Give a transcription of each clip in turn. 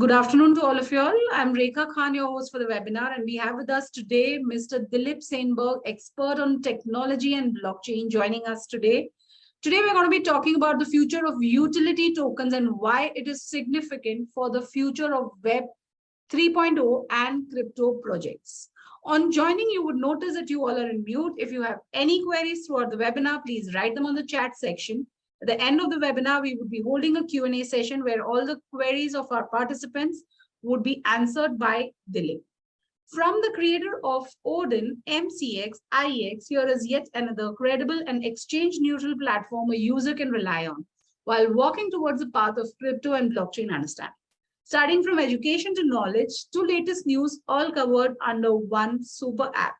Good afternoon to all of you all. I'm Rekha Khan, your host for the webinar, and we have with us today Mr. Dilip Seinberg, expert on technology and blockchain, joining us today. Today, we're going to be talking about the future of utility tokens and why it is significant for the future of Web 3.0 and crypto projects. On joining, you would notice that you all are in mute. If you have any queries throughout the webinar, please write them on the chat section. At the end of the webinar, we would be holding a Q&A session where all the queries of our participants would be answered by Dilip. From the creator of Odin, MCX, IEX, here is yet another credible and exchange-neutral platform a user can rely on while walking towards the path of crypto and blockchain understanding. Starting from education to knowledge to latest news, all covered under one super app.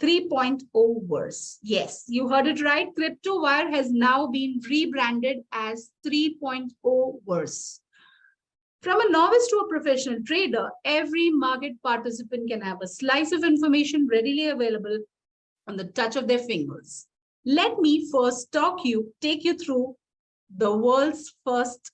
3.0 verse. Yes, you heard it right. CryptoWire has now been rebranded as 3.0 verse. From a novice to a professional trader, every market participant can have a slice of information readily available on the touch of their fingers. Let me first take you through the world's first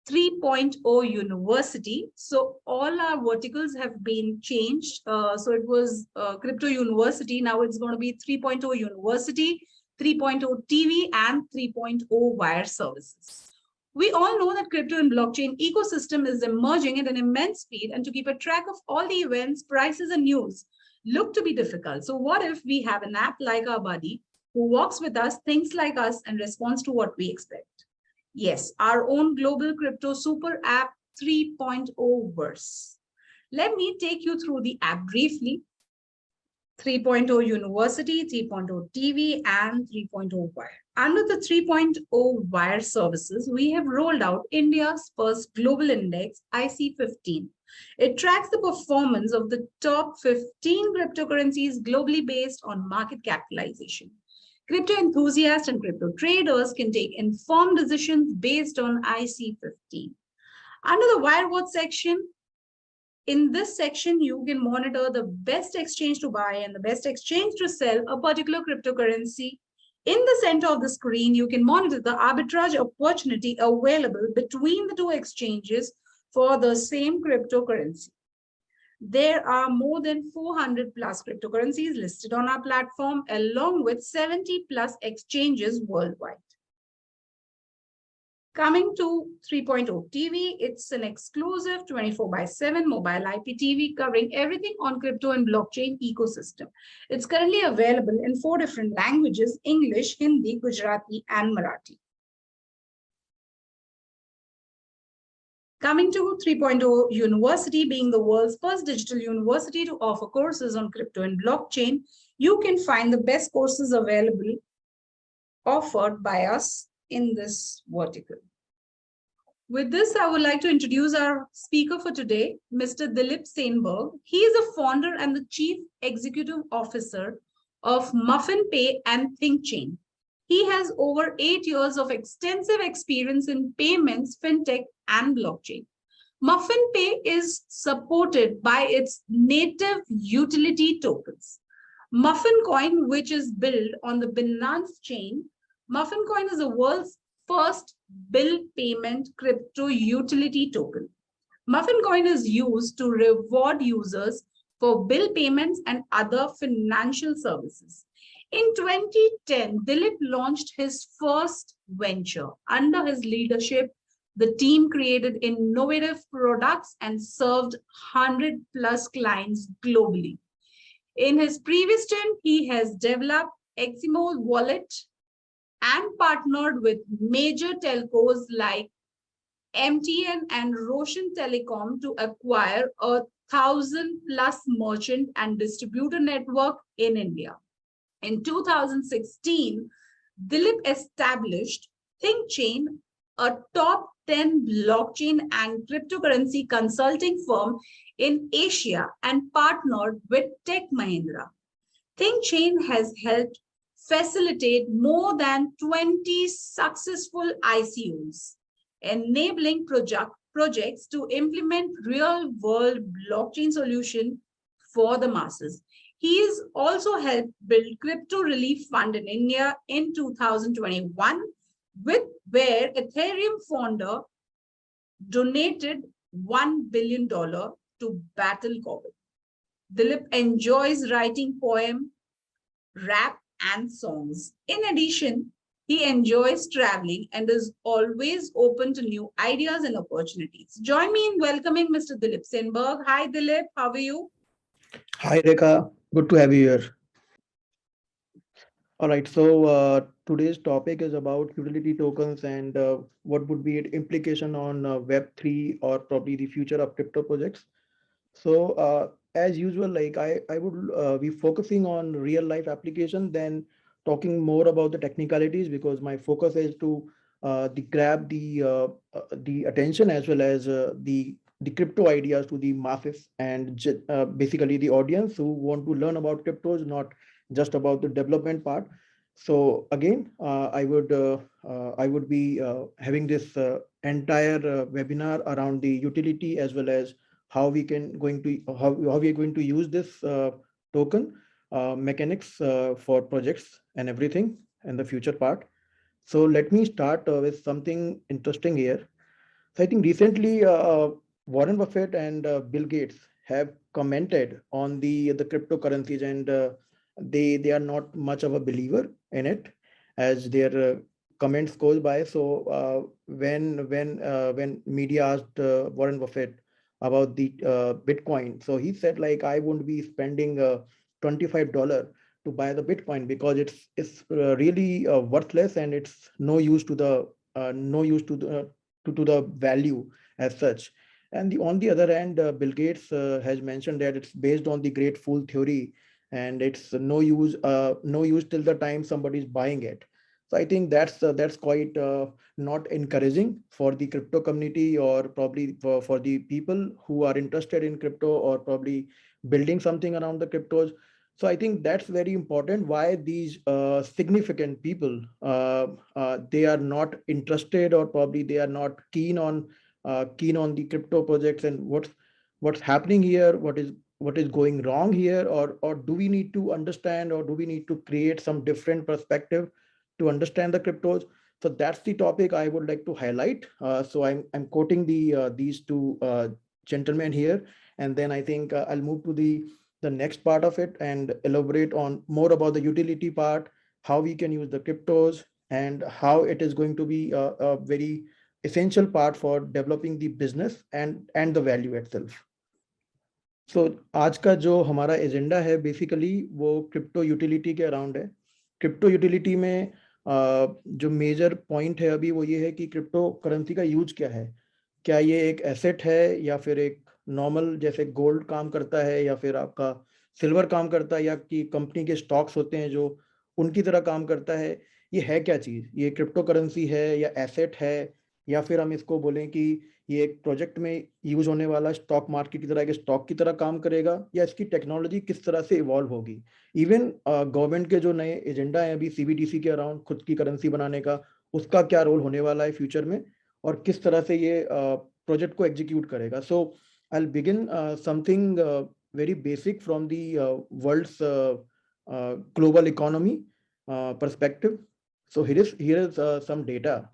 3.0 university. So all our verticals have been changed. So it was crypto university. Now it's going to be 3.0 university, 3.0 TV, and 3.0 wire services. We all know that crypto and blockchain ecosystem is emerging at an immense speed, and to keep a track of all the events, prices, and news look to be difficult. So what if we have an app like our buddy who walks with us, thinks like us, and responds to what we expect? Yes, our own global crypto super app 3.0 verse. Let me take you through the app briefly. 3.0 University, 3.0 TV, and 3.0 Wire. Under the 3.0 Wire services, we have rolled out India's first global index, IC15. It tracks the performance of the top 15 cryptocurrencies globally based on market capitalization. Crypto enthusiasts and crypto traders can take informed decisions based on IC15. Under the Wirewatch section, in this section, you can monitor the best exchange to buy and the best exchange to sell a particular cryptocurrency. In the center of the screen, you can monitor the arbitrage opportunity available between the two exchanges for the same cryptocurrency. There are more than 400 plus cryptocurrencies listed on our platform, along with 70 plus exchanges worldwide. Coming to 3.0 TV, it's an exclusive 24/7 mobile IPTV covering everything on crypto and blockchain ecosystem. It's currently available in 4 different languages: English, Hindi, Gujarati, and Marathi. Coming to 3.0 University, being the world's first digital university to offer courses on crypto and blockchain, you can find the best courses available offered by us in this vertical. With this, I would like to introduce our speaker for today, Mr. Dilip Seinberg. He is a founder and the Chief Executive Officer of Muffin Pay and ThinkChain. He has over 8 years of extensive experience in payments, fintech, and blockchain. Muffin Pay is supported by its native utility tokens. Muffin Coin, which is built on the Binance chain, Muffin Coin is the world's first bill payment crypto utility token. Muffin Coin is used to reward users for bill payments and other financial services. In 2010, Dilip launched his first venture. Under his leadership, the team created innovative products and served 100 plus clients globally. In his previous stint, he has developed Eximo Wallet and partnered with major telcos like MTN and Roshan Telecom to acquire a 1,000 plus merchant and distributor network in India. In 2016, Dilip established ThinkChain, a top 10 blockchain and cryptocurrency consulting firm in Asia, and partnered with Tech Mahindra. ThinkChain has helped facilitate more than 20 successful ICOs, enabling projects to implement real-world blockchain solutions for the masses. He has also helped build Crypto Relief Fund in India in 2021, where Ethereum founder donated $1 billion to battle COVID. Dilip enjoys writing poem, rap, and songs. In addition, he enjoys traveling and is always open to new ideas and opportunities. Join me in welcoming Mr. Dilip Senberg. Hi, Dilip. How are you? Hi, Rekha. Good to have you here. All right. So today's topic is about utility tokens and what would be its implication on Web3 or probably the future of crypto projects. So as usual, like I would be focusing on real life application, then talking more about the technicalities because my focus is to grab the attention as well as the crypto ideas to the masses and basically the audience who want to learn about cryptos, not just about the development part. So again, I would be having this entire webinar around the utility as well as how we can going to how we are going to use this token mechanics for projects and everything in the future part. So let me start with something interesting here. So I think recently Warren Buffett and Bill Gates have commented on the cryptocurrencies, and they are not much of a believer in it, as their comments goes by. So when media asked Warren Buffett about the Bitcoin, so he said like I won't be spending $25 to buy the Bitcoin because it's really worthless and it's no use to the no use to the value as such. And on the other hand, Bill Gates has mentioned that it's based on the great fool theory, and it's no use till the time somebody is buying it. So I think that's quite not encouraging for the crypto community or probably for the people who are interested in crypto or probably building something around the cryptos. So I think that's very important why these significant people they are not interested or probably they are not keen on the crypto projects and what's happening here, what is going wrong here, or do we need to understand or do we need to create some different perspective to understand the cryptos. So that's the topic I would like to highlight. So I'm quoting these two gentlemen here, and then I think I'll move to the next part of it and elaborate on more about the utility part, how we can use the cryptos, and how it is going to be a very essential part for developing the business and the value itself. So आज का जो हमारा agenda है basically वो crypto utility के around है. Crypto utility में जो मेजर पॉइंट है अभी वो ये है कि क्रिप्टो करेंसी का यूज क्या है. क्या ये एक एसेट है या फिर एक नॉर्मल जैसे गोल्ड काम करता है या फिर आपका सिल्वर काम करता है या कि कंपनी के स्टॉक्स होते हैं जो उनकी तरह काम करता है. ये है क्या चीज़, ये क्रिप्टो करेंसी है या एसेट है, या फिर हम इसको बोलें कि ये एक प्रोजेक्ट में यूज होने वाला स्टॉक मार्केट की तरह के स्टॉक की तरह काम करेगा, या इसकी टेक्नोलॉजी किस तरह से इवॉल्व होगी. इवन गवर्नमेंट के जो नए एजेंडा है अभी सीबीडीसी के अराउंड खुद की करेंसी बनाने का, उसका क्या रोल होने वाला है फ्यूचर में और किस तरह से ये प्रोजेक्ट को एग्जीक्यूट करेगा. So I will begin something very basic from the world's global economy perspective. So here is some data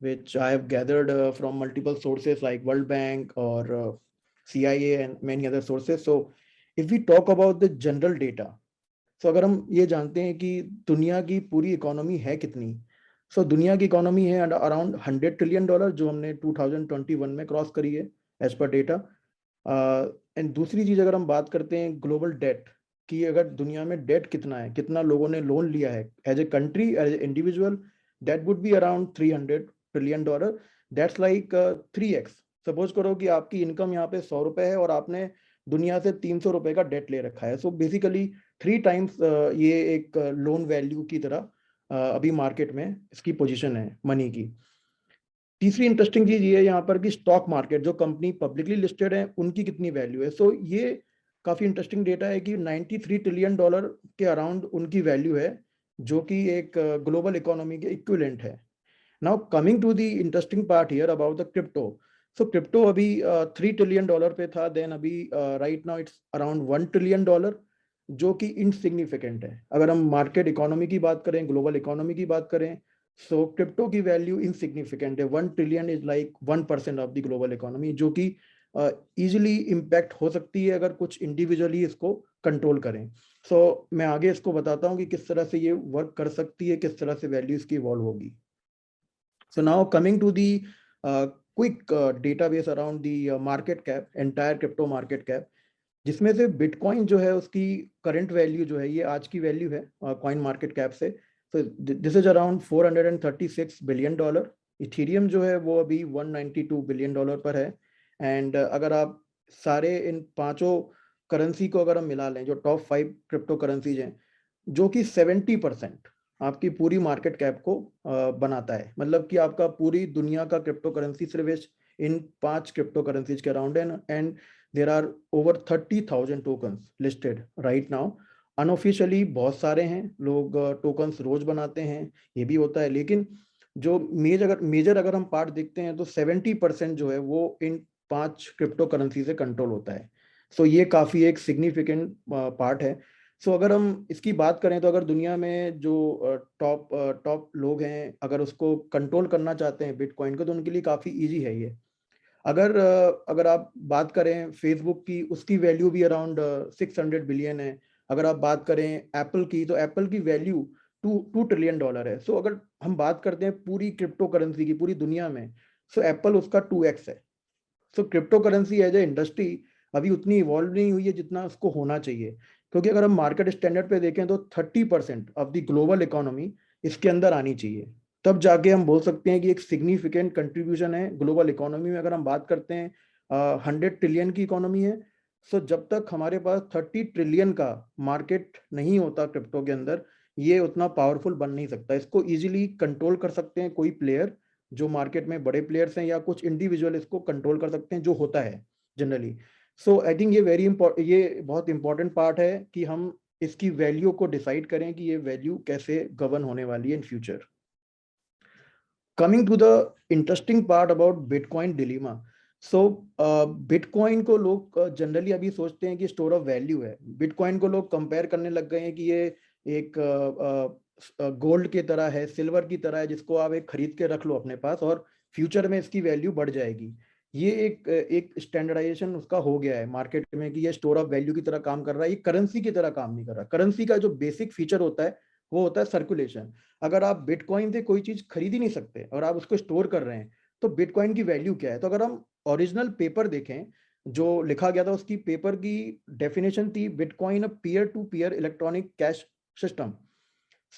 which I have gathered from multiple sources like World Bank or CIA and many other sources. So if we talk about the general data, so अगर हम ये जानते हैं कि दुनिया की पूरी economy है कितनी, सो दुनिया की इकोनॉमी है अराउंड $100 ट्रिलियन जो हमने 2021 में क्रॉस करी है एज पर डेटा. एंड दूसरी चीज अगर हम बात करते हैं ग्लोबल डेट कि अगर दुनिया में डेट कितना है, कितना लोगों ने लोन लिया है as a country as a individual, that would be around $300 trillion. That's like 3x. Suppose करो कि आपकी इनकम यहाँ पे ₹100 है और आपने दुनिया से ₹300 का डेट ले रखा है. सो बेसिकली 3 टाइम्स ये एक लोन वैल्यू की तरह अभी मार्केट में इसकी पोजीशन है मनी की. तीसरी इंटरेस्टिंग चीज ये है यहाँ पर कि स्टॉक मार्केट जो कंपनी पब्लिकली लिस्टेड है उनकी कितनी वैल्यू है. सो ये काफी इंटरेस्टिंग डेटा है कि $93 ट्रिलियन के अराउंड उनकी वैल्यू है, जो कि एक ग्लोबल इकोनॉमी के इक्विवेलेंट है. Now coming to the interesting part here about the crypto. So crypto अभी $3 ट्रिलियन पे था, देन अभी right now it's around $1 trillion, जो कि इनसिग्निफिकेंट है. अगर हम मार्केट इकोनॉमी की बात करें, ग्लोबल इकोनॉमी की बात करें, सो क्रिप्टो की वैल्यू इनसिग्निफिकेंट है। 1 trillion is like 1% of the global economy, जो कि इजिली इम्पैक्ट हो सकती है अगर कुछ इंडिविजुअली इसको कंट्रोल करें। सो मैं आगे इसको बताता हूँ कि किस तरह से ये वर्क कर सकती है, किस तरह से वैल्यू इसकी इवॉल्व होगी। So now coming to the quick database around the market cap, entire crypto market cap, जिसमें से बिटकॉइन जो है उसकी करंट वैल्यू जो है, ये आज की वैल्यू है कॉइन मार्केट कैप से, तो this is around $436 billion. Ethereum जो है वो अभी $192 बिलियन पर है। एंड अगर आप सारे इन पांचों करेंसी को अगर हम मिला लें, जो टॉप 5 क्रिप्टो करेंसीज हैं, जो कि 70% आपकी पूरी मार्केट कैप को बनाता है, मतलब कि आपका पूरी दुनिया का क्रिप्टो करेंसी सिर्फ इन 5 क्रिप्टो करेंसीज के अराउंड है। And there are over 30,000 tokens listed right now. Unofficially बहुत सारे हैं, लोग टोकन्स रोज बनाते हैं, ये भी होता है, लेकिन जो मेजर अगर हम पार्ट देखते हैं तो 70% जो है वो इन 5 क्रिप्टो करेंसी से कंट्रोल होता है। सो ये काफी एक सिग्निफिकेंट पार्ट है। सो अगर हम इसकी बात करें तो अगर दुनिया में जो टॉप लोग हैं, अगर उसको कंट्रोल करना चाहते हैं बिटकॉइन को, तो उनके लिए काफी इजी है ये। अगर आप बात करें फेसबुक की, उसकी वैल्यू भी अराउंड 600 बिलियन है। अगर आप बात करें एप्पल की, तो एप्पल की वैल्यू $2 ट्रिलियन है। सो अगर हम बात करते हैं पूरी क्रिप्टो करेंसी की पूरी दुनिया में, सो एप्पल उसका 2x है। So crypto currency as a industry अभी उतनी इवॉल्व नहीं हुई है जितना उसको होना चाहिए, क्योंकि अगर हम मार्केट स्टैंडर्ड पे देखें तो 30% ऑफ द ग्लोबल इकोनॉमी इसके अंदर आनी चाहिए, तब जाके हम बोल सकते हैं कि एक सिग्निफिकेंट कंट्रीब्यूशन है ग्लोबल इकोनॉमी में। अगर हम बात करते हैं 100 ट्रिलियन की इकोनॉमी है, सो जब तक हमारे पास 30 ट्रिलियन का मार्केट नहीं होता क्रिप्टो के अंदर, ये उतना पावरफुल बन नहीं सकता। इसको इजीली कंट्रोल कर सकते हैं कोई प्लेयर, जो मार्केट में बड़े प्लेयर्स हैं, या कुछ इंडिविजुअल इसको कंट्रोल कर सकते हैं, जो होता है जनरली। सो आई थिंक ये बहुत इंपॉर्टेंट पार्ट है कि हम इसकी वैल्यू को डिसाइड करें कि ये वैल्यू कैसे गवर्न होने वाली है in future. Coming to the interesting part about bitcoin dilemma. So bitcoin को लोग जनरली अभी सोचते हैं कि स्टोर ऑफ वैल्यू है। बिटकॉइन को लोग कंपेयर करने लग गए हैं कि ये एक गोल्ड की तरह है, सिल्वर की तरह है, जिसको आप एक खरीद के रख लो अपने पास और फ्यूचर में इसकी वैल्यू बढ़ जाएगी। ये एक स्टैंडर्डाइजेशन उसका हो गया है मार्केट में कि ये स्टोर ऑफ वैल्यू की तरह काम कर रहा है, ये करेंसी की तरह काम नहीं कर रहा। करेंसी का जो बेसिक फीचर होता है वो होता है सर्कुलेशन। अगर आप बिटकॉइन से कोई चीज खरीद ही नहीं सकते और आप उसको स्टोर कर रहे हैं, तो बिटकॉइन की वैल्यू क्या है? तो अगर हम ओरिजिनल पेपर देखें जो लिखा गया था, उसकी पेपर की डेफिनेशन थी bitcoin a peer to peer electronic cash system.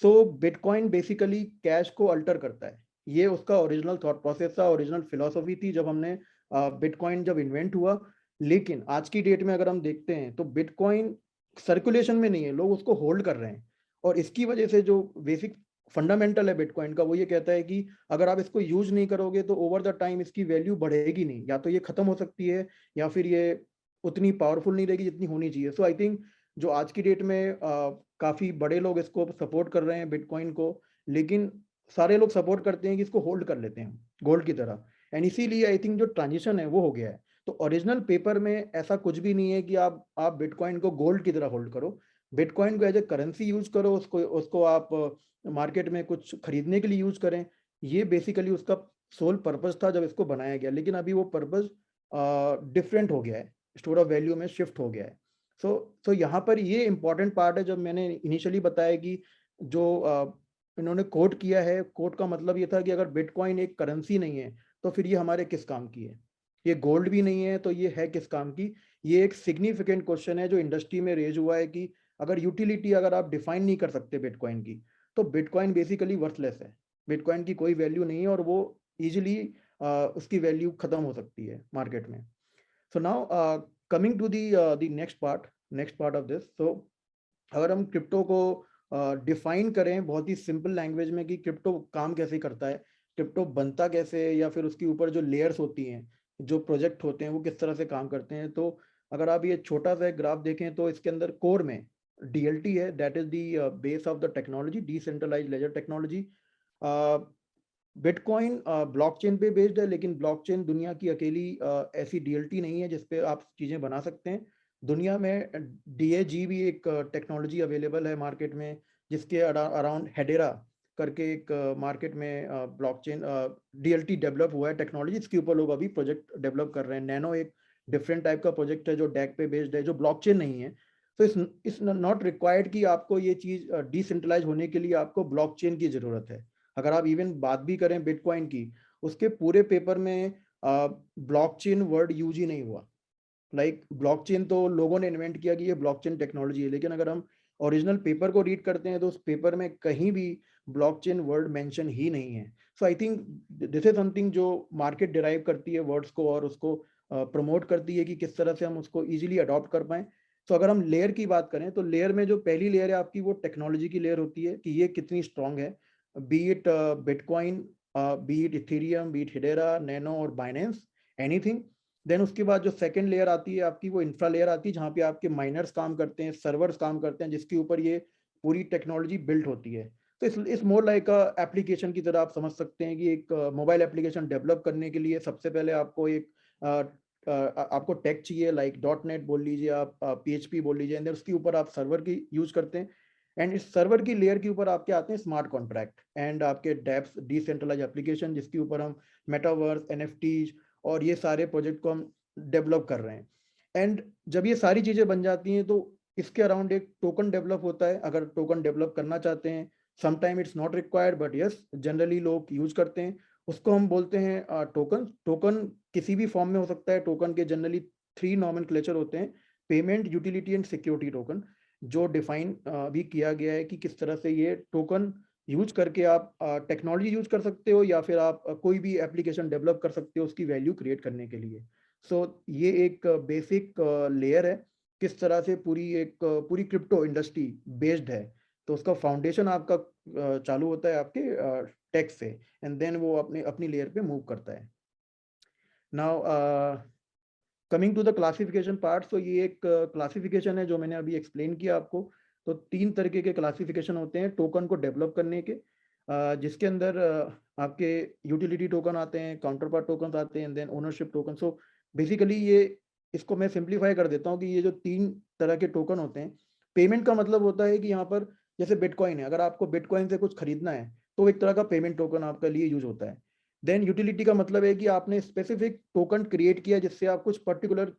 So bitcoin basically cash को अल्टर करता है। ये उसका ओरिजिनल थॉट प्रोसेस था, ओरिजिनल फिलॉसफी थी जब हमने बिटकॉइन जब इन्वेंट हुआ। लेकिन आज की डेट में अगर हम देखते हैं तो बिटकॉइन सर्कुलेशन में नहीं है, लोग उसको होल्ड कर रहे हैं। और इसकी वजह से जो बेसिक फंडामेंटल है बिटकॉइन का, वो ये कहता है कि अगर आप इसको यूज नहीं करोगे तो ओवर द टाइम इसकी वैल्यू बढ़ेगी नहीं, या तो ये खत्म हो सकती है या फिर ये उतनी पावरफुल नहीं रहेगी जितनी होनी चाहिए। सो आई थिंक जो आज की डेट में काफी बड़े लोग इसको सपोर्ट कर रहे हैं बिटकॉइन को, लेकिन सारे लोग सपोर्ट करते हैं कि इसको होल्ड कर लेते हैं गोल्ड की तरह। एंड इसीलिए आई थिंक जो ट्रांजिशन है वो हो गया है। तो ओरिजिनल पेपर में ऐसा कुछ भी नहीं है कि आप बिटकॉइन को गोल्ड की तरह होल्ड करो। बिटकॉइन को एज ए करेंसी यूज करो, उसको उसको आप मार्केट में कुछ खरीदने के लिए यूज करें। ये बेसिकली उसका सोल पर्पस था जब इसको बनाया गया, लेकिन अभी वो पर्पस डिफरेंट हो गया है, स्टोर ऑफ वैल्यू में शिफ्ट हो गया है। सो यहाँ पर ये इंपॉर्टेंट पार्ट है। जब मैंने इनिशियली बताया कि जो इन्होंने कोट किया है, कोट का मतलब ये था कि अगर बिटकॉइन एक करेंसी नहीं है तो फिर ये हमारे किस काम की है? ये गोल्ड भी नहीं है तो ये है किस काम की? ये एक सिग्निफिकेंट क्वेश्चन है जो इंडस्ट्री में रेज हुआ है कि अगर यूटिलिटी अगर आप डिफाइन नहीं कर सकते बिटकॉइन की, तो बिटकॉइन बेसिकली वर्थलेस है। बिटकॉइन की कोई वैल्यू नहीं है और वो इजिली उसकी वैल्यू खत्म हो सकती है मार्केट में। So now coming to the next part of this. So अगर हम क्रिप्टो को डिफाइन करें बहुत ही सिंपल लैंग्वेज में कि क्रिप्टो काम कैसे करता है, क्रिप्टो बनता कैसे है, या फिर उसके ऊपर जो लेयर्स होती हैं, जो प्रोजेक्ट होते हैं, वो किस तरह से काम करते हैं, तो अगर आप ये छोटा सा ग्राफ देखें तो इसके अंदर कोर में डीएलटी है, that is the base of the technology, decentralized ledger technology. Bitcoin blockchain पे बेस्ड है, लेकिन ब्लॉकचेन दुनिया की अकेली ऐसी डीएलटी नहीं है जिसपे आप चीजें बना सकते हैं। दुनिया में डीएजी भी एक टेक्नोलॉजी अवेलेबल है मार्केट में, जिसके अराउंड हेडेरा करके एक मार्केट में ब्लॉकचेन डीएलटी डेवलप हुआ है टेक्नोलॉजी, इसके ऊपर लोग अभी प्रोजेक्ट डेवलप कर रहे हैं। नैनो एक डिफरेंट टाइप का प्रोजेक्ट है जो डैक पे बेस्ड है, जो ब्लॉकचेन नहीं है। तो इस नॉट रिक्वायर्ड कि आपको ये चीज डिसेंट्रलाइज होने के लिए आपको ब्लॉकचेन की जरूरत है। अगर आप इवन बात भी करें बिटकॉइन की, उसके पूरे पेपर में ब्लॉकचेन वर्ड यूज ही नहीं हुआ। लाइक ब्लॉकचेन तो लोगों ने इन्वेंट किया कि ये ब्लॉकचेन टेक्नोलॉजी है, लेकिन अगर हम ओरिजिनल पेपर को रीड करते हैं तो उस पेपर में कहीं भी ब्लॉकचेन वर्ड मेंशन ही नहीं है। So I think this is something जो मार्केट डिराइव करती है वर्ड्स को और उसको प्रमोट करती है कि किस तरह से हम उसको इजीली अडॉप्ट कर पाएं। तो अगर हम लेयर की बात करें तो लेयर में जो पहली लेयर है आपकी, वो टेक्नोलॉजी की लेयर होती है कि ये कितनी स्ट्रांग है, be it Bitcoin, be it Ethereum, be it Hedera, Nano और बाइनेंस, एनीथिंग। देन उसके बाद जो सेकंड लेयर आती है आपकी, वो इंफ्रा लेयर आती है, जहाँ पे आपके माइनर्स काम करते हैं, सर्वर्स काम करते हैं, जिसके ऊपर ये पूरी टेक्नोलॉजी बिल्ट होती है। तो इस मोर लाइक एप्लीकेशन की तरह आप समझ सकते हैं कि एक मोबाइल एप्लीकेशन डेवलप करने के लिए सबसे पहले आपको एक आपको टेक चाहिए, लाइक डॉट नेट बोल लीजिए, आप PHP बोल लीजिए, एंड उसके ऊपर आप सर्वर की यूज करते हैं। एंड इस सर्वर की लेयर के ऊपर आपके आते हैं स्मार्ट कॉन्ट्रैक्ट एंड आपके डेप्स डिसेंट्रलाइज एप्लीकेशन, जिसके ऊपर हम मेटावर्स, NFTs और ये सारे प्रोजेक्ट को हम डेवलप कर रहे हैं। एंड जब ये सारी चीज़ें बन जाती हैं तो इसके अराउंड एक टोकन डेवलप होता है। अगर टोकन डेवलप करना चाहते हैं, sometime it's not required but yes generally लोग यूज करते हैं, उसको हम बोलते हैं टोकन। टोकन किसी भी फॉर्म में हो सकता है। टोकन के जनरली 3 नॉमेनक्लेचर होते हैं, payment, utility and security token, जो डिफाइन भी किया गया है कि किस तरह से ये टोकन यूज करके आप टेक्नोलॉजी यूज कर सकते हो या फिर आप कोई भी एप्लीकेशन डेवलप कर सकते हो उसकी वैल्यू क्रिएट करने के लिए। सो ये एक बेसिक लेयर है किस तरह से पूरी क्रिप्टो इंडस्ट्री बेस्ड है। तो उसका फाउंडेशन आपका चालू होता है आपके टेक से, एंड देन वो अपनी अपनी लेयर पे मूव करता है। Now coming to the classification part, तो ये एक क्लासिफिकेशन है जो मैंने अभी एक्सप्लेन किया आपको। तो 3 तरीके के क्लासिफिकेशन होते हैं टोकन को डेवलप करने के, जिसके अंदर आपके यूटिलिटी टोकन आते हैं, काउंटर पार्ट टोकन आते हैं, and then ownership token. So basically ये, इसको मैं सिंप्लीफाई कर देता हूँ कि ये जो 3 तरह के टोकन होते हैं, पेमेंट का मतलब होता है कि यहाँ पर जैसे बिटकॉइन है, अगर आपको बिटकॉइन से कुछ खरीदना है तो एक तरह का पेमेंट टोकन आपके लिए यूज होता है। देन यूटिलिटी का मतलब है कि आपने स्पेसिफिक टोकन क्रिएट किया जिससे आप कुछ पर्टिकुलर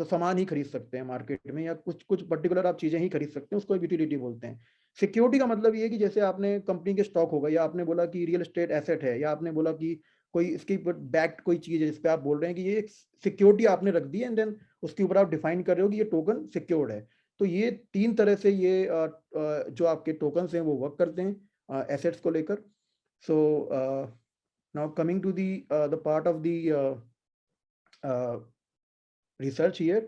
सामान ही खरीद सकते हैं मार्केट में, या कुछ कुछ पर्टिकुलर आप चीजें ही खरीद सकते हैं, उसको यूटिलिटी बोलते हैं। सिक्योरिटी का मतलब ये है कि जैसे आपने कंपनी के स्टॉक होगा, या आपने बोला कि रियल एस्टेट एसेट है, या आपने बोला कि कोई इसके बैक्ड कोई चीज है जिसपे आप बोल रहे हैं कि ये सिक्योरिटी आपने रख दी, एंड देन उसके ऊपर आप डिफाइन कर रहे हो कि ये टोकन सिक्योर्ड है। तो ये 3 तरह से ये जो आपके टोकन हैं वो वर्क करते हैं एसेट्स को लेकर। सो now coming to the part of the research here.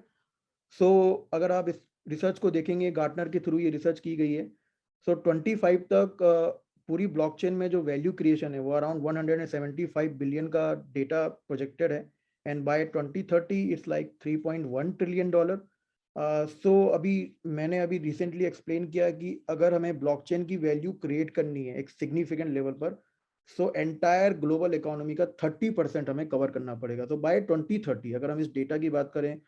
So अगर आप इस रिसर्च को देखेंगे, गार्टनर के थ्रू ये रिसर्च की गई है। सो 25 तक पूरी ब्लॉकचेन में जो वैल्यू क्रिएशन है वो अराउंड 175 बिलियन का डेटा प्रोजेक्टेड है, and by 2030 it's like 3.1 trillion dollar. So अभी मैंने अभी रिसेंटली एक्सप्लेन किया कि अगर हमें ब्लॉकचेन की वैल्यू क्रिएट करनी है एक सिग्निफिकेंट लेवल पर, सो एंटायर ग्लोबल इकोनॉमी का 30% हमें कवर करना पड़ेगा। तो बाय 2030 अगर हम इस डेटा की बात करें,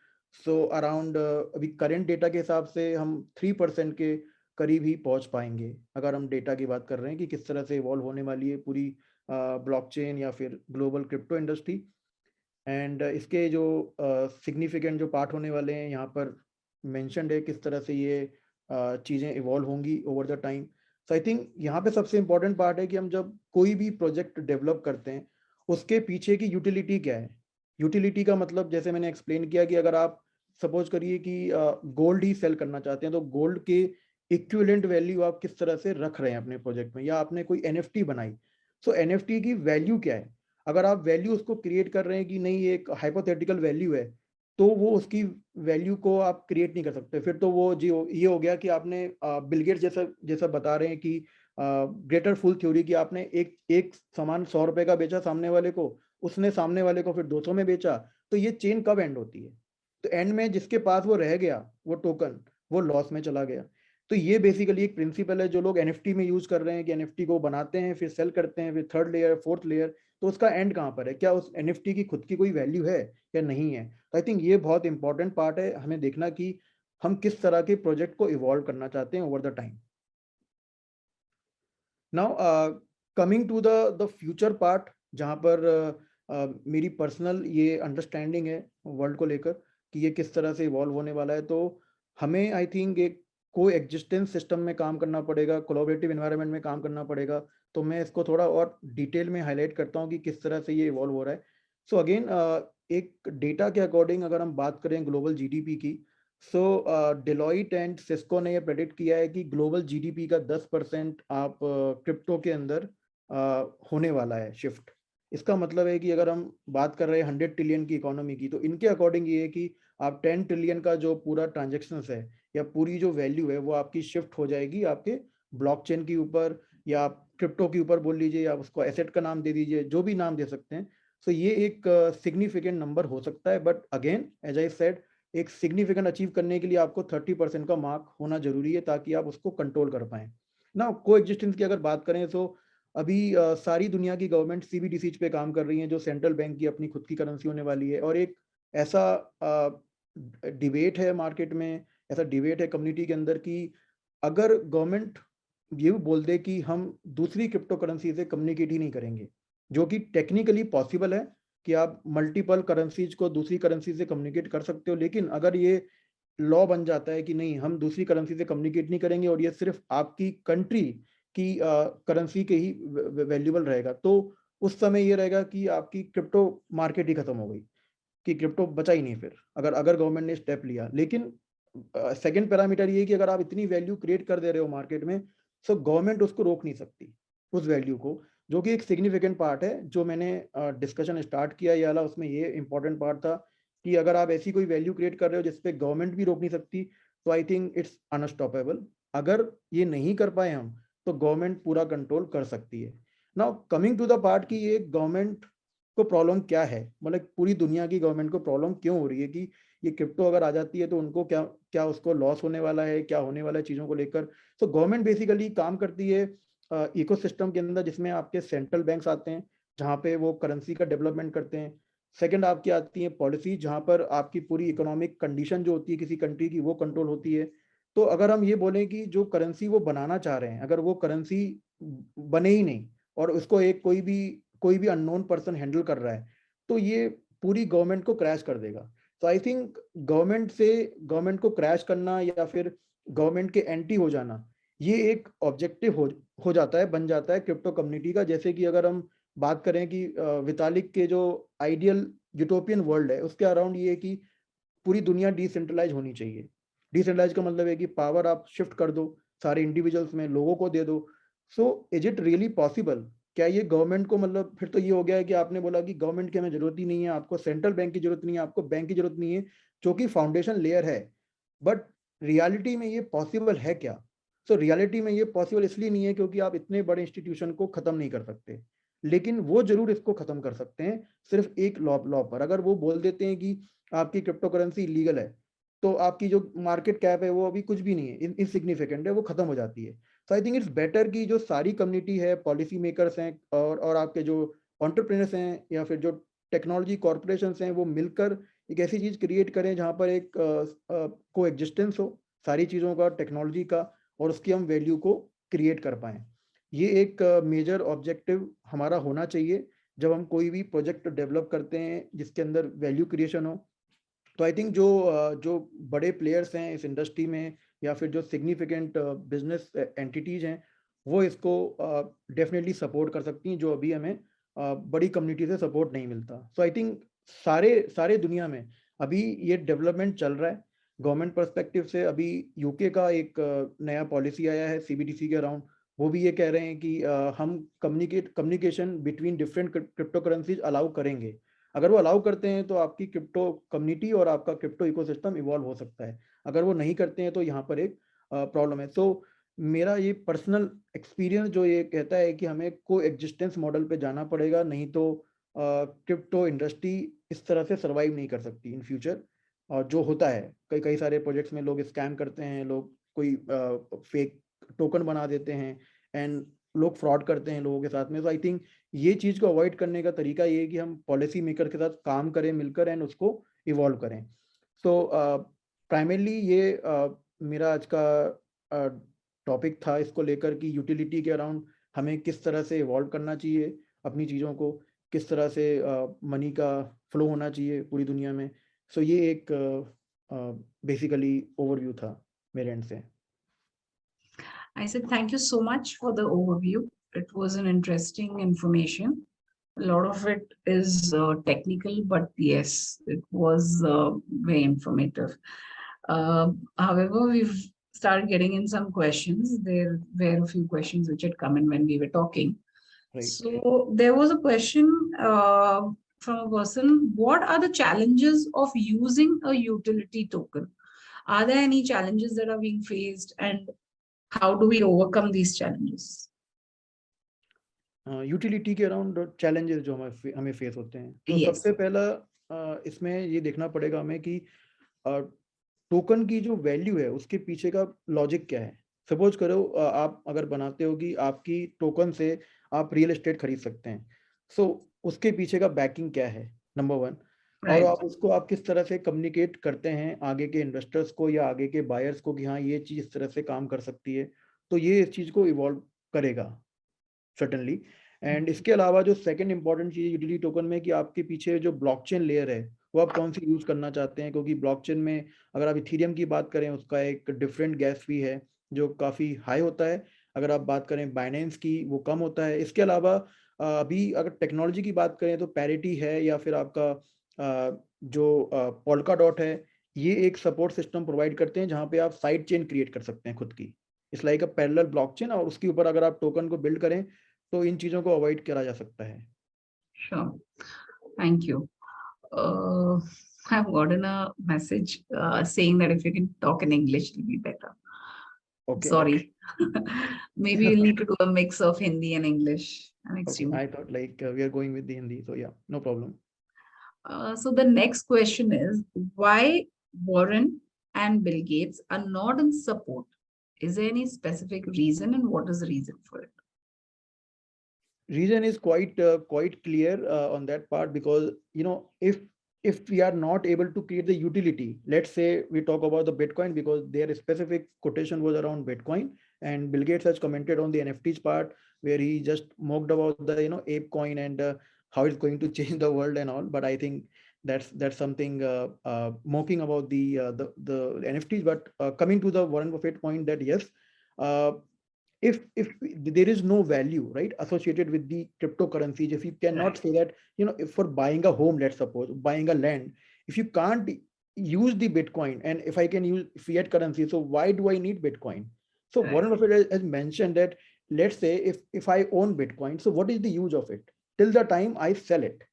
सो अराउंड अभी करेंट डेटा के हिसाब से हम 3% के करीब ही पहुंच पाएंगे, अगर हम डेटा की बात कर रहे हैं कि किस तरह से इवॉल्व होने वाली है पूरी ब्लॉकचेन या फिर ग्लोबल क्रिप्टो इंडस्ट्री। एंड इसके जो सिग्निफिकेंट जो पार्ट होने वाले हैं यहाँ पर मेंशन्ड है किस तरह से ये चीज़ें इवॉल्व होंगी over the time. So I think यहाँ पे सबसे इम्पोर्टेंट पार्ट है कि हम जब कोई भी प्रोजेक्ट डेवलप करते हैं उसके पीछे की यूटिलिटी क्या है। यूटिलिटी का मतलब जैसे मैंने एक्सप्लेन किया कि अगर आप सपोज करिए कि गोल्ड ही सेल करना चाहते हैं, तो गोल्ड के इक्विवेलेंट वैल्यू आप किस तरह से रख रहे हैं अपने प्रोजेक्ट में, या आपने कोई NFT बनाई, सो NFT की वैल्यू क्या है। अगर आप वैल्यू उसको क्रिएट कर रहे हैं कि नहीं ये एक हाइपोथेटिकल वैल्यू है, तो वो उसकी वैल्यू को आप क्रिएट नहीं कर सकते। फिर तो वो जी ये हो गया कि आपने बिल गेट्स जैसा जैसा बता रहे हैं कि ग्रेटर फुल थ्योरी की, आपने एक एक सामान 100 रुपए का बेचा सामने वाले को, उसने सामने वाले को फिर 200 में बेचा, तो ये चेन कब एंड होती है। तो एंड में जिसके पास वो रह गया वो टोकन, वो लॉस में चला गया। तो ये बेसिकली एक प्रिंसिपल है जो लोग NFT में यूज कर रहे हैं कि NFT को बनाते हैं फिर सेल करते हैं, फिर थर्ड लेयर फोर्थ लेयर, तो उसका एंड कहाँ पर है, क्या उस NFT की खुद की कोई वैल्यू है या नहीं है। तो आई थिंक ये बहुत इंपॉर्टेंट पार्ट है हमें देखना कि हम किस तरह के प्रोजेक्ट को इवॉल्व करना चाहते हैं over the time. Now coming to the future part, जहाँ पर मेरी पर्सनल ये अंडरस्टैंडिंग है वर्ल्ड को लेकर कि ये किस तरह से इवॉल्व होने वाला है, तो हमें आई थिंक एक को एग्जिस्टेंस सिस्टम में काम करना पड़ेगा, कोलैबोरेटिव एनवायरनमेंट में काम करना पड़ेगा। तो मैं इसको थोड़ा और डिटेल में हाईलाइट करता हूँ कि किस तरह से ये इवॉल्व हो रहा है। सो अगेन एक डेटा के अकॉर्डिंग अगर हम बात करें ग्लोबल जीडीपी की, सो डिलॉइट एंड सिस्को ने ये प्रेडिक्ट किया है कि ग्लोबल जीडीपी का 10% आप क्रिप्टो के अंदर होने वाला है शिफ्ट। इसका मतलब है कि अगर हम बात कर रहे हैं 100 ट्रिलियन की इकोनॉमी की, तो इनके अकॉर्डिंग ये है कि आप 10 ट्रिलियन का जो पूरा ट्रांजेक्शन है या पूरी जो वैल्यू है वो आपकी शिफ्ट हो जाएगी आपके ब्लॉकचेन के ऊपर, या आप क्रिप्टो के ऊपर बोल लीजिए, या उसको एसेट का नाम दे दीजिए, जो भी नाम दे सकते हैं। सो ये एक सिग्निफिकेंट नंबर हो सकता है, but again as I said, एक सिग्निफिकेंट अचीव करने के लिए आपको 30% का मार्क होना जरूरी है ताकि आप उसको कंट्रोल कर पाए ना। को एग्जिस्टेंस की अगर बात करें तो अभी सारी दुनिया की गवर्नमेंट सीबीडीसी पे काम कर रही हैं, जो सेंट्रल बैंक की अपनी खुद की करेंसी होने वाली है। और एक ऐसा डिबेट है मार्केट में, ऐसा डिबेट है कम्युनिटी के अंदर कि अगर गवर्नमेंट ये बोल दे कि हम दूसरी क्रिप्टो करेंसी से कम्युनिकेट ही नहीं करेंगे, जो कि टेक्निकली पॉसिबल है कि आप मल्टीपल करेंसीज को दूसरी करेंसी से कम्युनिकेट कर सकते हो, लेकिन अगर ये लॉ बन जाता है कि नहीं, हम दूसरी करेंसी से कम्युनिकेट नहीं करेंगे और ये सिर्फ आपकी कंट्री की करेंसी के ही वैल्यूबल रहेगा, तो उस समय ये रहेगा कि आपकी क्रिप्टो मार्केट ही खत्म हो गई, कि क्रिप्टो बचा ही नहीं फिर, अगर अगर गवर्नमेंट ने स्टेप लिया। लेकिन सेकंड पैरामीटर ये कि अगर आप इतनी वैल्यू क्रिएट कर दे रहे हो मार्केट में, सो गवर्नमेंट उसको रोक नहीं सकती उस वैल्यू को, जो कि एक सिग्निफिकेंट पार्ट है। जो मैंने डिस्कशन स्टार्ट किया ये वाला, उसमें ये इंपॉर्टेंट पार्ट था कि अगर आप ऐसी कोई वैल्यू क्रिएट कर रहे हो जिसपे गवर्नमेंट भी रोक नहीं सकती, तो आई थिंक इट्स अनस्टॉपेबल। अगर ये नहीं कर पाए हम, तो गवर्नमेंट पूरा कंट्रोल कर सकती है। Now coming to the part कि ये गवर्नमेंट को प्रॉब्लम क्या है, मतलब पूरी दुनिया की गवर्नमेंट को प्रॉब्लम क्यों हो रही है कि ये क्रिप्टो अगर आ जाती है तो उनको क्या क्या उसको लॉस होने वाला है, क्या होने वाला है चीज़ों को लेकर। तो गवर्नमेंट बेसिकली काम करती है इकोसिस्टम के अंदर, जिसमें आपके सेंट्रल बैंक्स आते हैं जहाँ पे वो करेंसी का डेवलपमेंट करते हैं। सेकंड आपकी आती है पॉलिसी, जहाँ पर आपकी पूरी इकोनॉमिक कंडीशन जो होती है किसी कंट्री की, वो कंट्रोल होती है। तो अगर हम ये बोलें कि जो करेंसी वो बनाना चाह रहे हैं, अगर वो करेंसी बने ही नहीं और उसको एक कोई भी अननोन पर्सन हैंडल कर रहा है, तो ये पूरी गवर्नमेंट को क्रैश कर देगा। तो आई थिंक गवर्नमेंट को क्रैश करना या फिर गवर्नमेंट के एंटी हो जाना, ये एक ऑब्जेक्टिव हो जाता है, बन जाता है क्रिप्टो कम्युनिटी का। जैसे कि अगर हम बात करें कि वितालिक के जो आइडियल यूटोपियन वर्ल्ड है, उसके अराउंड ये है कि पूरी दुनिया डिसेंट्रलाइज होनी चाहिए। डिसेंट्रलाइज का मतलब है कि पावर आप शिफ्ट कर दो सारे इंडिविजुअल्स में, लोगों को दे दो। So is it really possible? क्या ये गवर्नमेंट को, मतलब फिर तो ये हो गया है कि आपने बोला कि गवर्नमेंट की हमें जरूरत ही नहीं है, आपको सेंट्रल बैंक की जरूरत नहीं है, आपको बैंक की जरूरत नहीं है, जो कि फाउंडेशन लेयर है। बट रियलिटी में ये पॉसिबल है क्या? सो रियलिटी में ये पॉसिबल इसलिए नहीं है क्योंकि आप इतने बड़े इंस्टीट्यूशन को खत्म नहीं कर सकते, लेकिन वो जरूर इसको खत्म कर सकते हैं सिर्फ एक लॉ पर। अगर वो बोल देते हैं कि आपकी क्रिप्टो करेंसी इलीगल है, तो आपकी जो मार्केट कैप है वो अभी कुछ भी नहीं है, इनसिग्निफिकेंट है, वो खत्म हो जाती है। So I think it's better कि जो सारी कम्युनिटी है, पॉलिसी मेकर्स हैं और आपके जो ऑन्टरप्रेन्योर्स हैं या फिर जो टेक्नोलॉजी कॉर्पोरेशन हैं, वो मिलकर एक ऐसी चीज क्रिएट करें जहाँ पर एक को एग्जिस्टेंस हो सारी चीज़ों का, टेक्नोलॉजी का, और उसकी हम वैल्यू को क्रिएट कर पाएँ। ये एक मेजर ऑब्जेक्टिव हमारा होना चाहिए जब हम कोई भी प्रोजेक्ट डेवलप करते हैं जिसके अंदर वैल्यू क्रिएशन हो। तो आई थिंक जो बड़े प्लेयर्स हैं इस इंडस्ट्री में, या फिर जो सिग्निफिकेंट बिजनेस एंटिटीज हैं, वो इसको डेफिनेटली सपोर्ट कर सकती हैं, जो अभी हमें बड़ी कम्युनिटी से सपोर्ट नहीं मिलता। सो आई थिंक सारे सारे दुनिया में अभी ये डेवलपमेंट चल रहा है। गवर्नमेंट पर्सपेक्टिव से अभी यूके का एक नया पॉलिसी आया है सीबीडीसी के अराउंड। वो भी ये कह रहे हैं कि हम communication between different crypto currencies allow करेंगे। अगर वो अलाउ करते हैं तो आपकी क्रिप्टो कम्युनिटी और आपका क्रिप्टो इकोसिस्टम इवॉल्व हो सकता है। अगर वो नहीं करते हैं तो यहाँ पर एक प्रॉब्लम है। तो मेरा ये पर्सनल एक्सपीरियंस जो ये कहता है कि हमें को एग्जिस्टेंस मॉडल पे जाना पड़ेगा, नहीं तो क्रिप्टो इंडस्ट्री इस तरह से सर्वाइव नहीं कर सकती इन फ्यूचर। और जो होता है कई कई सारे प्रोजेक्ट्स में लोग स्कैम करते हैं, लोग कोई फेक टोकन बना देते हैं एंड लोग फ्रॉड करते हैं लोगों के साथ में। तो आई थिंक ये चीज़ को अवॉइड करने का तरीका ये है कि हम पॉलिसी मेकर के साथ काम करें मिलकर एंड उसको इवॉल्व करें। सो प्राइमरली ये मेरा आज का टॉपिक था इसको लेकर कि यूटिलिटी के अराउंड हमें किस तरह से इवॉल्व करना चाहिए अपनी चीज़ों को, किस तरह से मनी का फ्लो होना चाहिए पूरी दुनिया में। सो ये एक बेसिकली ओवरव्यू था मेरे एंड से। I said, thank you so much for the overview. It was an interesting information. A lot of it is technical, but yes, it was very informative. However, we've started getting in some questions. There were a few questions which had come in when we were talking. Right. So there was a question from a person, what are the challenges of using a utility token? Are there any challenges that are being faced, and how do we overcome these challenges? Utility के around challenges जो हमें face होते हैं, तो Yes. सबसे पहला इसमें ये देखना पड़ेगा हमें कि टोकन की जो वैल्यू है उसके पीछे का लॉजिक क्या है। सपोज करो आप अगर बनाते हो कि आपकी टोकन से आप रियल एस्टेट खरीद सकते हैं, सो उसके पीछे का बैकिंग क्या है, नंबर वन। और Right. आप किस तरह से कम्युनिकेट करते हैं आगे के इन्वेस्टर्स को या आगे के बायर्स को कि हाँ ये चीज़ इस तरह से काम कर सकती है, तो ये इस चीज़ को इवॉल्व करेगा सर्टेनली। एंड इसके अलावा जो सेकंड इंपॉर्टेंट चीज यूटिलिटी टोकन में कि आपके पीछे जो ब्लॉकचेन लेयर है वो आप कौन सी यूज करना चाहते हैं, क्योंकि ब्लॉकचेन में अगर आप इथीरियम की बात करें उसका एक डिफरेंट गैस फी है जो काफ़ी हाई होता है। अगर आप बात करें बाइनेंस की वो कम होता है। इसके अलावा अभी अगर टेक्नोलॉजी की बात करें तो पैरिटी है या फिर आपका जो पोल्का डॉट है, ये एक सपोर्ट सिस्टम प्रोवाइड करते हैं जहाँ पे आप साइड चेन क्रिएट कर सकते हैं खुद की। It's like a parallel blockchain, और उसके ऊपर अगर आप टोकन को बिल्ड करें तो इन चीज़ों को अवॉइड करा जा सकता है। Sure. Thank you. Uh, I've gotten a message saying that if you can talk in English, it'll be better. Okay. Sorry. Maybe you'll need to do a mix of Hindi and English next Okay. year. I thought like we are going with the Hindi, so yeah, no problem. So the next question is, why Warren and Bill Gates are not in support? Is there any specific reason, and what is the reason for it? Reason is quite clear on that part, because if we are not able to create the utility, let's say we talk about the Bitcoin, because their specific quotation was around Bitcoin, and Bill Gates has commented on the NFTs part where he just mocked about the ape coin and how it's going to change the world and all. But I think that's something mocking about the NFTs. But coming to the Warren Buffett point, that yes, uh, if there is no value, right, associated with the cryptocurrencies, if you cannot say that, if for buying a home, let's suppose buying a land, if you can't use the Bitcoin, and if I can use fiat currency, so why do I need Bitcoin? So Warren Buffett has mentioned that, let's say if I own Bitcoin, so what is the use of it till the time I sell it?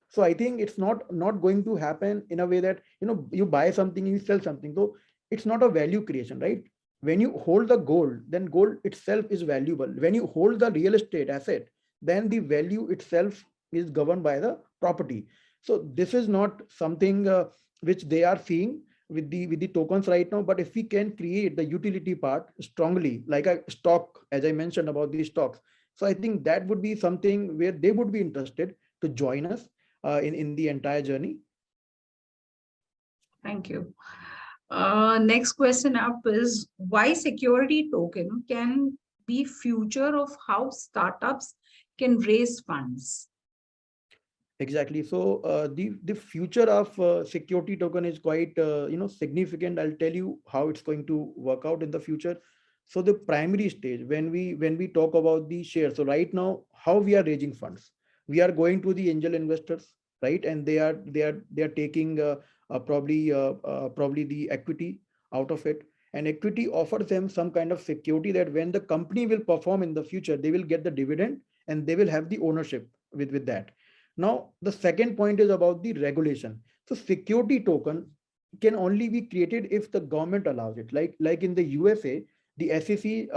So I think it's not going to happen in a way that you buy something, you sell something, so it's not a value creation, right? When you hold the gold, then gold itself is valuable. When you hold the real estate asset, then the value itself is governed by the property. So this is not something which they are seeing with the tokens right now. But if we can create the utility part strongly, like a stock, as I mentioned about these stocks, so I think that would be something where they would be interested to join us in the entire journey. Thank you. Next question up is, why security token can be future of how startups can raise funds? Exactly. So the future of security token is quite significant. I'll tell you how it's going to work out in the future. So the primary stage, when we talk about the share, so right now how we are raising funds, we are going to the angel investors, right, and they are taking probably the equity out of it, and equity offers them some kind of security that when the company will perform in the future, they will get the dividend and they will have the ownership with that. Now, the second point is about the regulation. So security token can only be created if the government allows it. Like in the USA, the SEC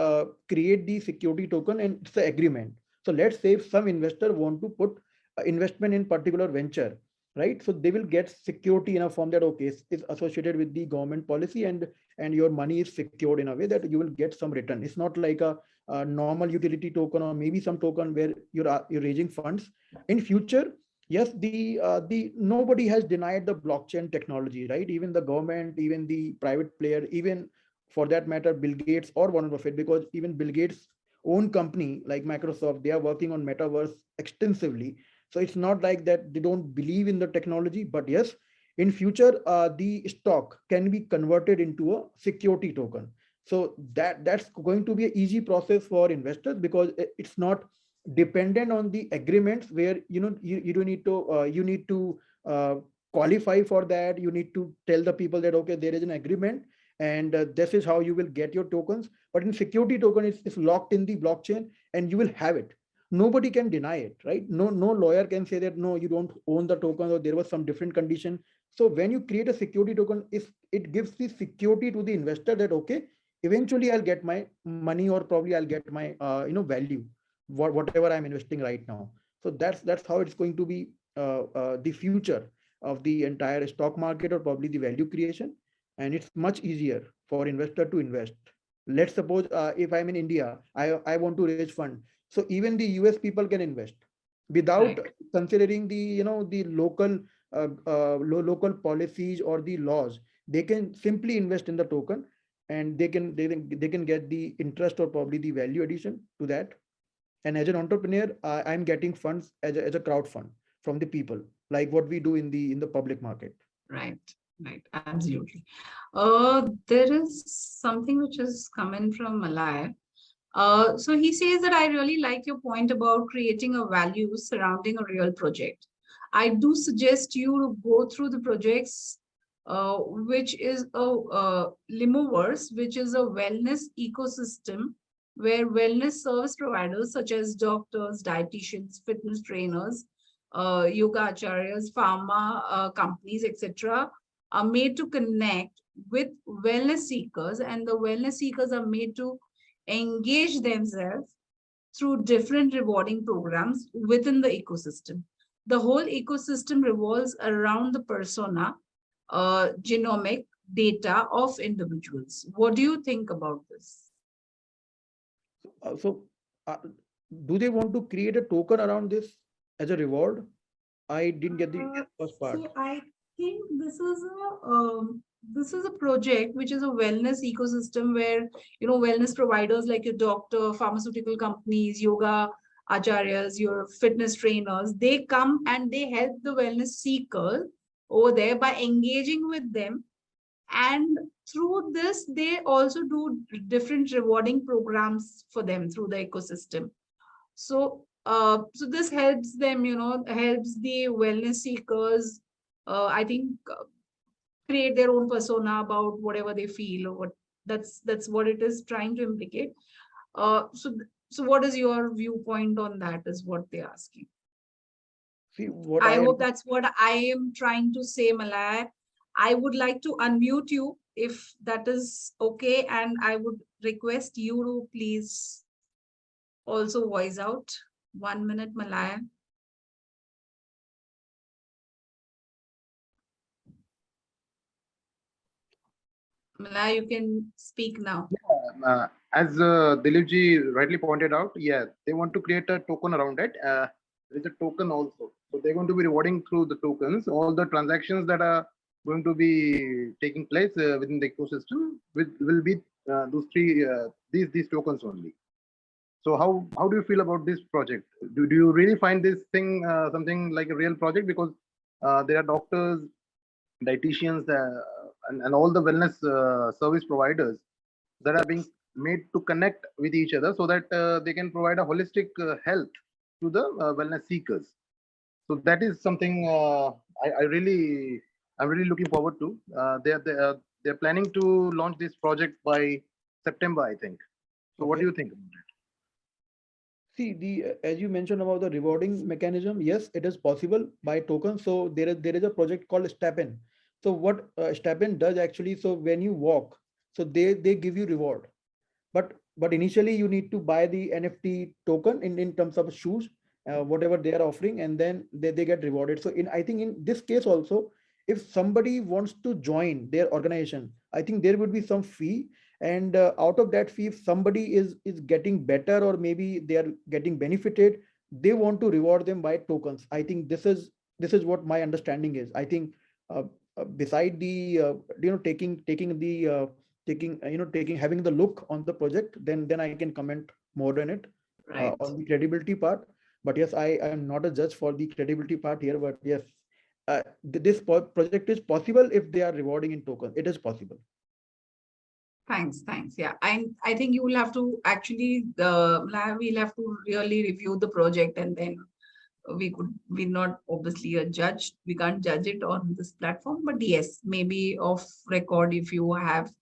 create the security token and it's the agreement. So let's say if some investor want to put investment in particular venture, right? So they will get security in a form that, okay, it's associated with the government policy, and your money is secured in a way that you will get some return. It's not like a normal utility token or maybe some token where you're raising funds. In future, yes, the nobody has denied the blockchain technology, right? Even the government, even the private player, even for that matter Bill Gates or Warren Buffett, because even Bill Gates own company like Microsoft, they are working on Metaverse extensively. So it's not like that they don't believe in the technology, but yes, in future, the stock can be converted into a security token. So that's going to be an easy process for investors, because it's not dependent on the agreements where you don't need to you need to qualify for that. You need to tell the people that okay, there is an agreement, and this is how you will get your tokens. But in security token, it's locked in the blockchain, and you will have it. Nobody can deny it, right? No lawyer can say that no, you don't own the token, or there was some different condition. So when you create a security token, if it gives the security to the investor that okay, eventually I'll get my money, or probably I'll get my value, whatever I'm investing right now. So that's how it's going to be the future of the entire stock market, or probably the value creation. And it's much easier for investor to invest. Let's suppose if I'm in India, I want to raise fund. So even the US people can invest without Right. considering the the local local policies or the laws. They can simply invest in the token, and they can get the interest, or probably the value addition to that. And as an entrepreneur, I'm getting funds as a crowd fund from the people, like what we do in the public market. Right, right, absolutely. There is something which has come in from Malay. So he says that I really like your point about creating a value surrounding a real project. I do suggest you to go through the projects, which is a Limoverse, which is a wellness ecosystem where wellness service providers such as doctors, dietitians, fitness trainers, yoga acharyas, pharma companies, etc., are made to connect with wellness seekers, and the wellness seekers are made to engage themselves through different rewarding programs within the ecosystem. The whole ecosystem revolves around the persona, genomic data of individuals. What do you think about this? So uh, do they want to create a token around this as a reward? I didn't get the first part. So I think this is a project which is a wellness ecosystem where wellness providers like your doctor, pharmaceutical companies, yoga acharyas, your fitness trainers, they come and they help the wellness seekers over there by engaging with them, and through this they also do different rewarding programs for them through the ecosystem. So this helps them, helps the wellness seekers, I think, create their own persona about whatever they feel, or what that's what it is trying to implicate. So what is your viewpoint on that? Is what they're asking. See what I I hope am. that's what I am trying to say, Malay. I would like to unmute you if that is okay, and I would request you to please also voice out. 1 minute, Malay. Malay, you can speak now. As Dilip ji rightly pointed out, yeah, they want to create a token around it. There is a token also. So they're going to be rewarding through the tokens. All the transactions that are going to be taking place within the ecosystem will be those three these tokens only. So how do you feel about this project? Do you really find this thing something like a real project? Because there are doctors, dietitians, and all the wellness service providers that are being made to connect with each other so that they can provide a holistic health to the wellness seekers. So that is something I'm really looking forward to. They're planning to launch this project by September, I think. So what do Okay. you think about it? See, the as you mentioned about the rewarding mechanism, yes, it is possible by token. So there is a project called Stepin. So what Stepin does actually, so when you walk, so they give you reward. But initially you need to buy the NFT token in terms of shoes, whatever they are offering, and then they get rewarded. So I think in this case also, if somebody wants to join their organization, I think there would be some fee, and out of that fee, if somebody is getting better, or maybe they are getting benefited, they want to reward them by tokens. I think this is what my understanding is. I think beside the taking the taking taking having the look on the project, then I can comment more than it Right. on the credibility part. But yes, I am not a judge for the credibility part here. But yes, this project is possible if they are rewarding in token. It is possible. Thanks, thanks. Yeah, I think you will have to actually, we'll have to really review the project, and then we're not obviously a judge. We can't judge it on this platform, but yes, maybe off record, if you have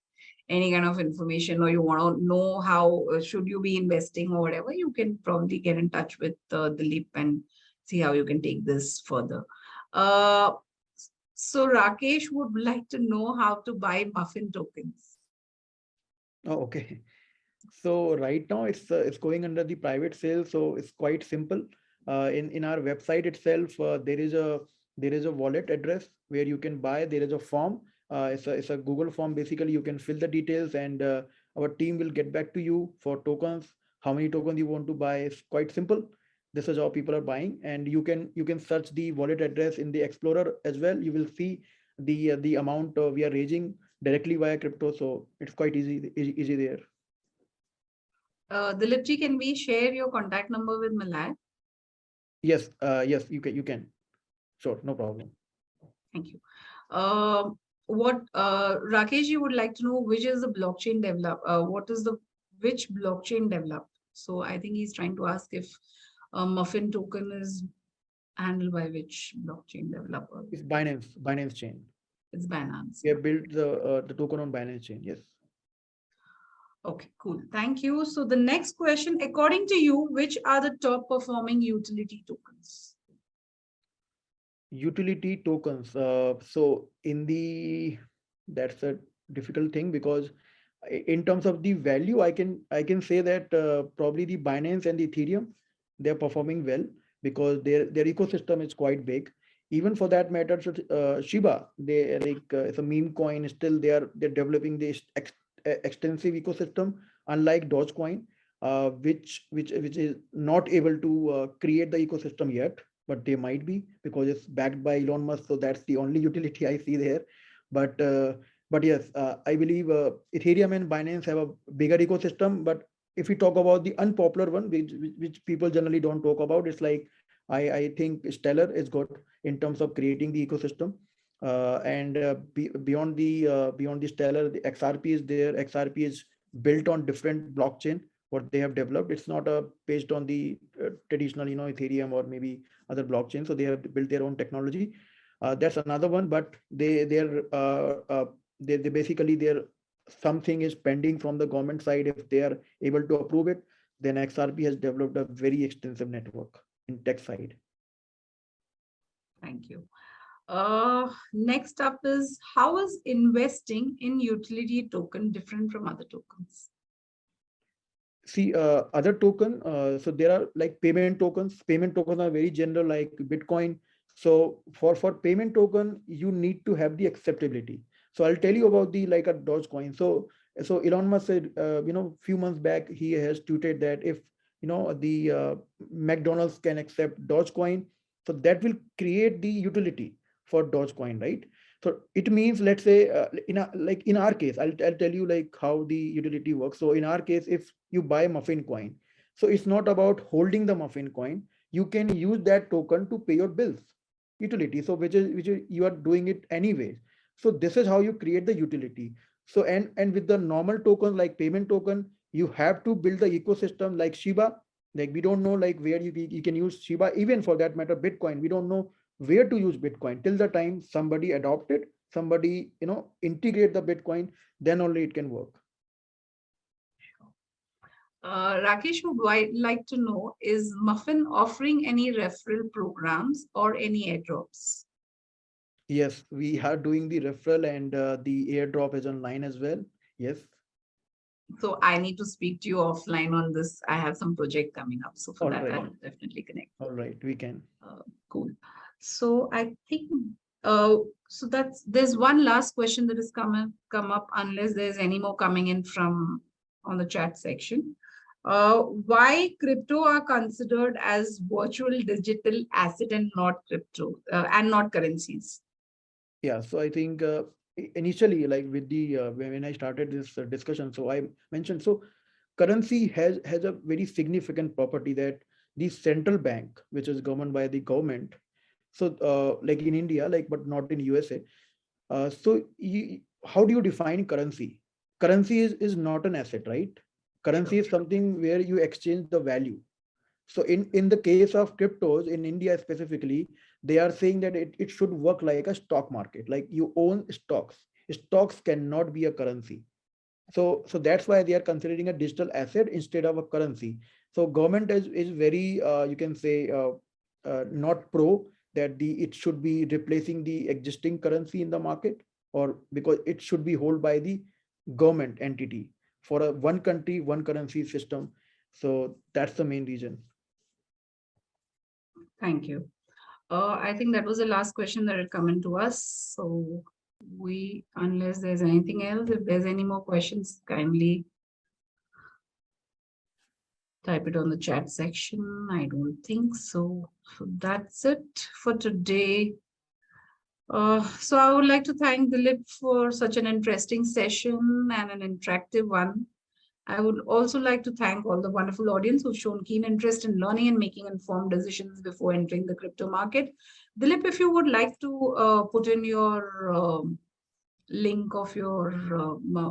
any kind of information or you want to know how should you be investing or whatever, you can probably get in touch with Dilip and see how you can take this further. Uh, so Rakesh would like to know how to buy muffin tokens. Oh, okay. So right now it's going under the private sale, so it's quite simple. In our website itself, there is a wallet address where you can buy. There is a form. It's a Google form. Basically, you can fill the details, and our team will get back to you for tokens. How many tokens you want to buy? It's quite simple. This is how people are buying, and you can search the wallet address in the Explorer as well. You will see the amount we are raising directly via crypto. So it's quite easy there. Dilipji, can we share your contact number with Malay? Yes, yes, you can. Sure, no problem. Thank you. Rakesh, you would like to know which is the blockchain develop? Which blockchain developed? So I think he's trying to ask if Muffin token is handled by which blockchain developer? It's Binance chain. It's Binance. We have built the token on Binance chain. Yes. Okay, cool. Thank you. So the next question, according to you, which are the top performing utility tokens? Utility tokens. That's a difficult thing because in terms of the value, I can say that probably the Binance and the Ethereum, they're performing well because their ecosystem is quite big. Even for that matter, Shiba, they it's a meme coin. Still, they're developing this extensive ecosystem, unlike Dogecoin, which is not able to create the ecosystem yet, but they might be because it's backed by Elon Musk. So that's the only utility I see there. But yes, I believe Ethereum and Binance have a bigger ecosystem. But if we talk about the unpopular one, which people generally don't talk about, it's like I think Stellar is good in terms of creating the ecosystem. Beyond the Stellar, the XRP is there. XRP is built on different blockchain what they have developed. It's not based on the traditional, Ethereum or maybe other blockchains. So they have built their own technology. That's another one, but they basically their something is pending from the government side. If they are able to approve it, then XRP has developed a very extensive network in tech side. Thank you. Next up is, how is investing in utility token different from other tokens? See, other token, so there are like payment tokens. Payment tokens are very general, like Bitcoin. So for payment token, you need to have the acceptability. So I'll tell you about the like a DogeCoin. So Elon Musk said, few months back, he has tweeted that if the McDonald's can accept DogeCoin, so that will create the utility for DogeCoin, right? So it means, let's say, in our case, I'll tell you like how the utility works. So in our case, if you buy muffin coin, so it's not about holding the muffin coin. You can use that token to pay your bills, utility. So which is you are doing it anyways. So this is how you create the utility. So and with the normal token like payment token, you have to build the ecosystem like Shiba. Like we don't know like where you can use Shiba, even for that matter, Bitcoin. We don't know where to use Bitcoin till the time somebody adopt it, somebody integrate the Bitcoin, then only it can work. Rakesh would like to know, is Muffin offering any referral programs or any airdrops? Yes, we are doing the referral, and the airdrop is online as well. Yes. So I need to speak to you offline on this. I have some project coming up. So for that, I'll definitely connect. All right, we can. Cool. So I think so there's one last question that has come up, unless there's any more coming in from on the chat section. Why crypto are considered as virtual digital asset and not crypto and not currencies? Yeah, so I think initially, like with the when I started this discussion, so I mentioned, so currency has a very significant property that the central bank, which is governed by the government, so like in India, like but not in USA. How do you define currency? Currency is not an asset, right? Currency is something where you exchange the value. So in the case of cryptos in India specifically, they are saying that it should work like a stock market, like you own stocks. Stocks cannot be a currency. So that's why they are considering a digital asset instead of a currency. So government is very you can say not pro that it should be replacing the existing currency in the market, or because it should be held by the government entity for a one country one currency system. So that's the main reason. Thank you. I think that was the last question that had come into us. So unless there's anything else, if there's any more questions, kindly type it on the chat section. I don't think so. So that's it for today. So I would like to thank Dilip for such an interesting session and an interactive one. I would also like to thank all the wonderful audience who've shown keen interest in learning and making informed decisions before entering the crypto market. Dilip, if you would like to put in your link of your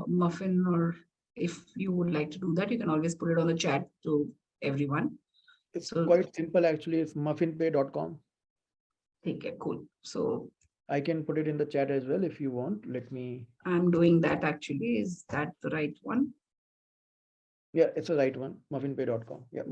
muffin, or if you would like to do that, you can always put it on the chat to everyone. It's quite simple actually. It's muffinpay.com. Okay, cool. So I can put it in the chat as well if you want. I'm doing that actually. Is that the right one? Yeah, it's the right one. Muffinpay.com. Yeah.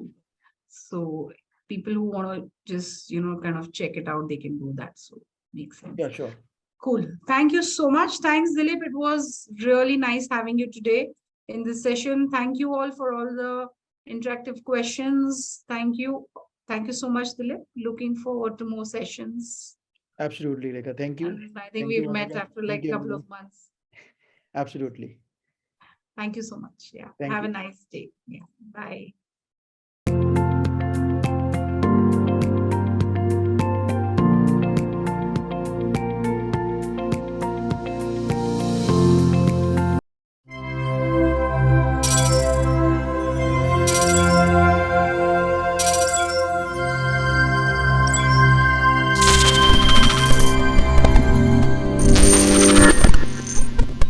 So people who want to just, kind of check it out, they can do that. So makes sense. Yeah, sure. Cool. Thank you so much. Thanks, Dilip. It was really nice having you today in this session. Thank you all for all the interactive questions. Thank you. Thank you so much, Dilip. Looking forward to more sessions. Absolutely, Rekha. Thank you. And I think we've met after like a couple of months. Absolutely. Thank you so much. Yeah. Thank Have you. a nice day. Yeah. Bye.